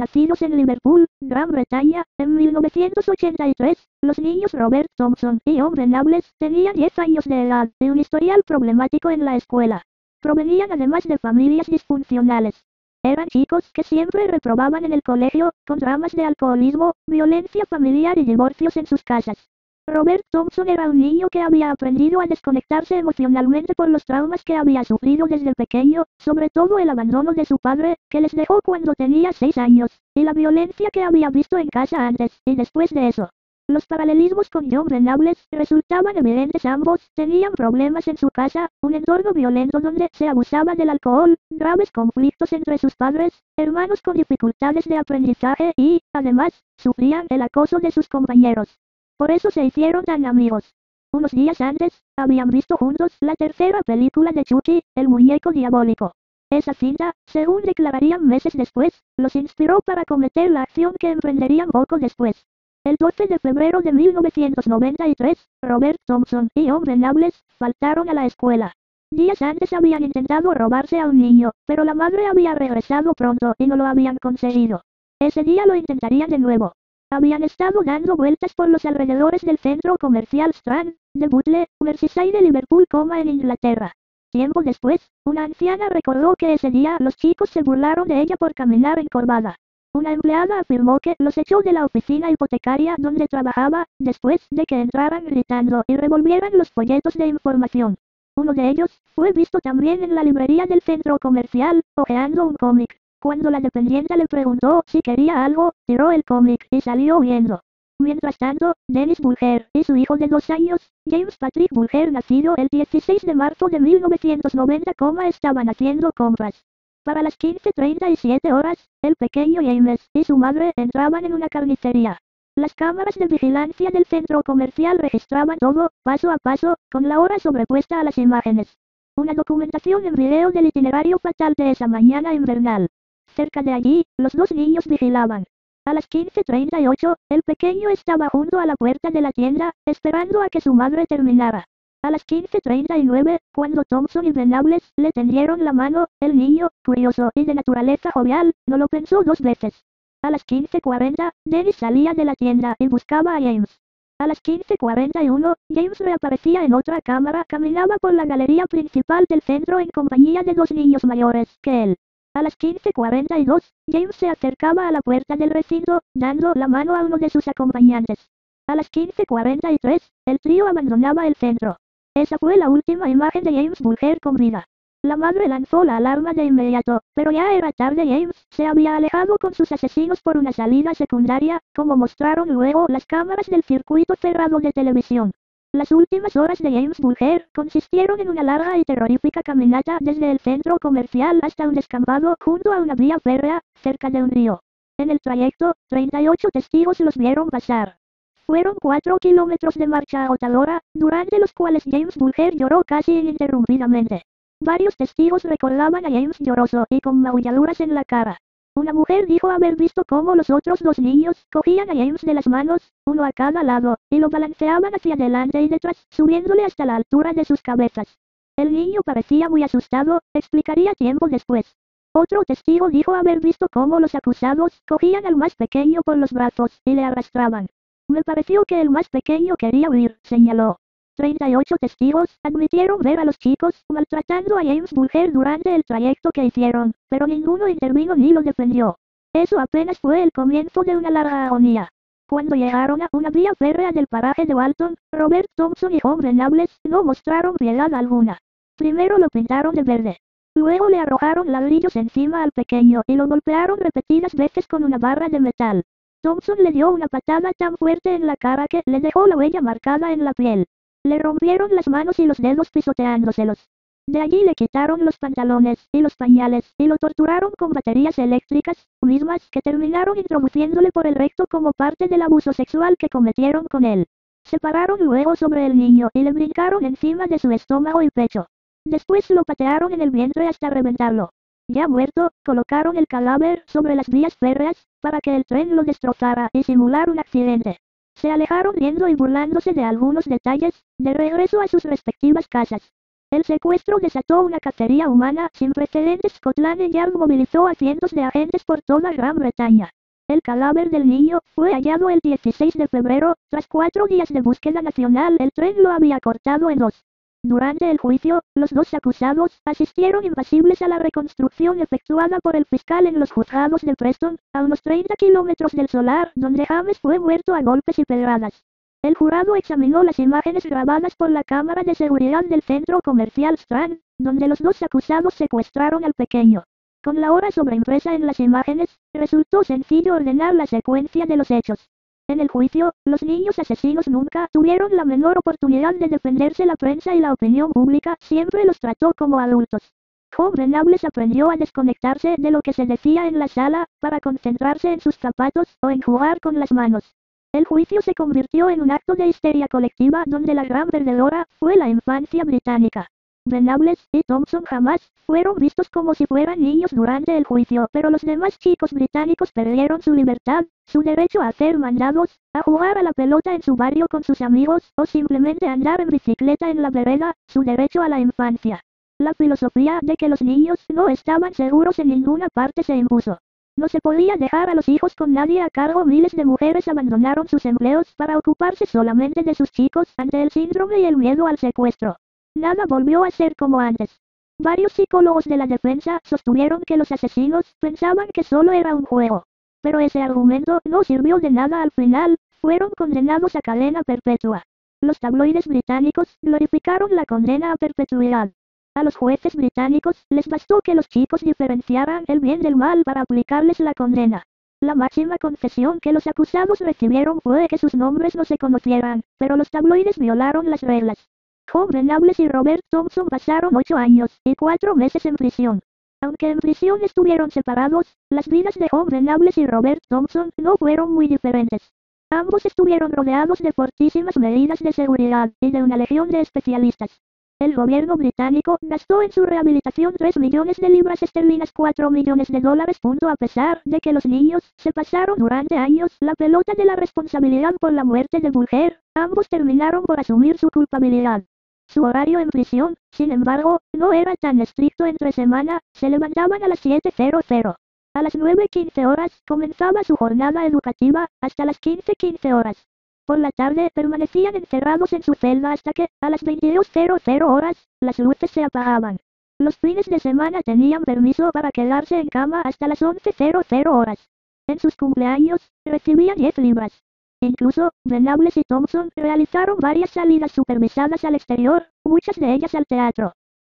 nacidos en Liverpool, Gran Bretaña, en 1983, los niños Robert Thompson y John Venables tenían 10 años de edad y un historial problemático en la escuela. Provenían además de familias disfuncionales. Eran chicos que siempre reprobaban en el colegio, con dramas de alcoholismo, violencia familiar y divorcios en sus casas. Robert Thompson era un niño que había aprendido a desconectarse emocionalmente por los traumas que había sufrido desde pequeño, sobre todo el abandono de su padre, que les dejó cuando tenía 6 años, y la violencia que había visto en casa antes y después de eso. Los paralelismos con John Venables resultaban evidentes. Ambos tenían problemas en su casa, un entorno violento donde se abusaba del alcohol, graves conflictos entre sus padres, hermanos con dificultades de aprendizaje y, además, sufrían el acoso de sus compañeros. Por eso se hicieron tan amigos. Unos días antes, habían visto juntos la tercera película de Chucky, el muñeco diabólico. Esa cinta, según declararían meses después, los inspiró para cometer la acción que emprenderían poco después. El 12 de febrero de 1993, Robert Thompson y John Venables faltaron a la escuela. Días antes habían intentado robarse a un niño, pero la madre había regresado pronto y no lo habían conseguido. Ese día lo intentarían de nuevo. Habían estado dando vueltas por los alrededores del centro comercial Strand, de Butler, Merseyside de Liverpool, en Inglaterra. Tiempo después, una anciana recordó que ese día los chicos se burlaron de ella por caminar encorvada. Una empleada afirmó que los echó de la oficina hipotecaria donde trabajaba, después de que entraran gritando y revolvieran los folletos de información. Uno de ellos fue visto también en la librería del centro comercial, hojeando un cómic. Cuando la dependiente le preguntó si quería algo, tiró el cómic y salió huyendo. Mientras tanto, Dennis Bulger y su hijo de 2 años, James Patrick Bulger, nacido el 16 de marzo de 1990, estaban haciendo compras. Para las 15:37 horas, el pequeño James y su madre entraban en una carnicería. Las cámaras de vigilancia del centro comercial registraban todo, paso a paso, con la hora sobrepuesta a las imágenes. Una documentación en video del itinerario fatal de esa mañana invernal. Cerca de allí, los 2 niños vigilaban. A las 15:38, el pequeño estaba junto a la puerta de la tienda, esperando a que su madre terminara. A las 15:39, cuando Thompson y Venables le tendieron la mano, el niño, curioso y de naturaleza jovial, no lo pensó 2 veces. A las 15:40, Dennis salía de la tienda y buscaba a James. A las 15:41, James reaparecía en otra cámara, caminaba por la galería principal del centro en compañía de 2 niños mayores que él. A las 15:42, James se acercaba a la puerta del recinto, dando la mano a uno de sus acompañantes. A las 15:43, el trío abandonaba el centro. Esa fue la última imagen de James Bulger con vida. La madre lanzó la alarma de inmediato, pero ya era tarde. James se había alejado con sus asesinos por una salida secundaria, como mostraron luego las cámaras del circuito cerrado de televisión. Las últimas horas de James Bulger consistieron en una larga y terrorífica caminata desde el centro comercial hasta un descampado junto a una vía férrea, cerca de un río. En el trayecto, 38 testigos los vieron pasar. Fueron 4 kilómetros de marcha agotadora, durante los cuales James Bulger lloró casi ininterrumpidamente. Varios testigos recordaban a James lloroso y con magulladuras en la cara. Una mujer dijo haber visto cómo los otros 2 niños cogían a James de las manos, uno a cada lado, y lo balanceaban hacia adelante y detrás, subiéndole hasta la altura de sus cabezas. El niño parecía muy asustado, explicaría tiempo después. Otro testigo dijo haber visto cómo los acusados cogían al más pequeño por los brazos y le arrastraban. Me pareció que el más pequeño quería huir, señaló. 38 testigos admitieron ver a los chicos maltratando a James Bulger durante el trayecto que hicieron, pero ninguno intervino ni lo defendió. Eso apenas fue el comienzo de una larga agonía. Cuando llegaron a una vía férrea del paraje de Walton, Robert Thompson y John Venables no mostraron piedad alguna. Primero lo pintaron de verde. Luego le arrojaron ladrillos encima al pequeño y lo golpearon repetidas veces con una barra de metal. Thompson le dio una patada tan fuerte en la cara que le dejó la huella marcada en la piel. Le rompieron las manos y los dedos pisoteándoselos. De allí le quitaron los pantalones y los pañales y lo torturaron con baterías eléctricas, mismas que terminaron introduciéndole por el recto como parte del abuso sexual que cometieron con él. Se pararon luego sobre el niño y le brincaron encima de su estómago y pecho. Después lo patearon en el vientre hasta reventarlo. Ya muerto, colocaron el cadáver sobre las vías férreas, para que el tren lo destrozara y simular un accidente. Se alejaron riendo y burlándose de algunos detalles, de regreso a sus respectivas casas. El secuestro desató una cacería humana sin precedentes. Scotland Yard movilizó a cientos de agentes por toda Gran Bretaña. El cadáver del niño fue hallado el 16 de febrero. Tras 4 días de búsqueda nacional, el tren lo había cortado en dos. Durante el juicio, los dos acusados asistieron impasibles a la reconstrucción efectuada por el fiscal en los juzgados de Preston, a unos 30 kilómetros del solar, donde James fue muerto a golpes y pedradas. El jurado examinó las imágenes grabadas por la cámara de seguridad del centro comercial Strand, donde los dos acusados secuestraron al pequeño. Con la hora sobreimpresa en las imágenes, resultó sencillo ordenar la secuencia de los hechos. En el juicio, los niños asesinos nunca tuvieron la menor oportunidad de defenderse. La prensa y la opinión pública siempre los trató como adultos. Joe Venables aprendió a desconectarse de lo que se decía en la sala, para concentrarse en sus zapatos o en jugar con las manos. El juicio se convirtió en un acto de histeria colectiva donde la gran perdedora fue la infancia británica. Venables y Thompson jamás fueron vistos como si fueran niños durante el juicio, pero los demás chicos británicos perdieron su libertad, su derecho a hacer mandados, a jugar a la pelota en su barrio con sus amigos, o simplemente andar en bicicleta en la vereda, su derecho a la infancia. La filosofía de que los niños no estaban seguros en ninguna parte se impuso. No se podía dejar a los hijos con nadie a cargo. Miles de mujeres abandonaron sus empleos para ocuparse solamente de sus chicos ante el síndrome y el miedo al secuestro. Nada volvió a ser como antes. Varios psicólogos de la defensa sostuvieron que los asesinos pensaban que solo era un juego. Pero ese argumento no sirvió de nada al final, fueron condenados a cadena perpetua. Los tabloides británicos glorificaron la condena a perpetuidad. A los jueces británicos les bastó que los chicos diferenciaran el bien del mal para aplicarles la condena. La máxima confesión que los acusados recibieron fue que sus nombres no se conocieran, pero los tabloides violaron las reglas. Joe Venables y Robert Thompson pasaron 8 años y 4 meses en prisión. Aunque en prisión estuvieron separados, las vidas de Joe Venables y Robert Thompson no fueron muy diferentes. Ambos estuvieron rodeados de fortísimas medidas de seguridad y de una legión de especialistas. El gobierno británico gastó en su rehabilitación 3 millones de libras esterlinas, 4 millones de dólares. A pesar de que los niños se pasaron durante años la pelota de la responsabilidad por la muerte de Bulger, ambos terminaron por asumir su culpabilidad. Su horario en prisión, sin embargo, no era tan estricto. Entre semana, se levantaban a las 7:00. A las 9:15 horas comenzaba su jornada educativa, hasta las 15:15 horas. Por la tarde permanecían encerrados en su celda hasta que, a las 22:00 horas, las luces se apagaban. Los fines de semana tenían permiso para quedarse en cama hasta las 11:00 horas. En sus cumpleaños, recibían 10 libras. Incluso, Venables y Thompson realizaron varias salidas supervisadas al exterior, muchas de ellas al teatro.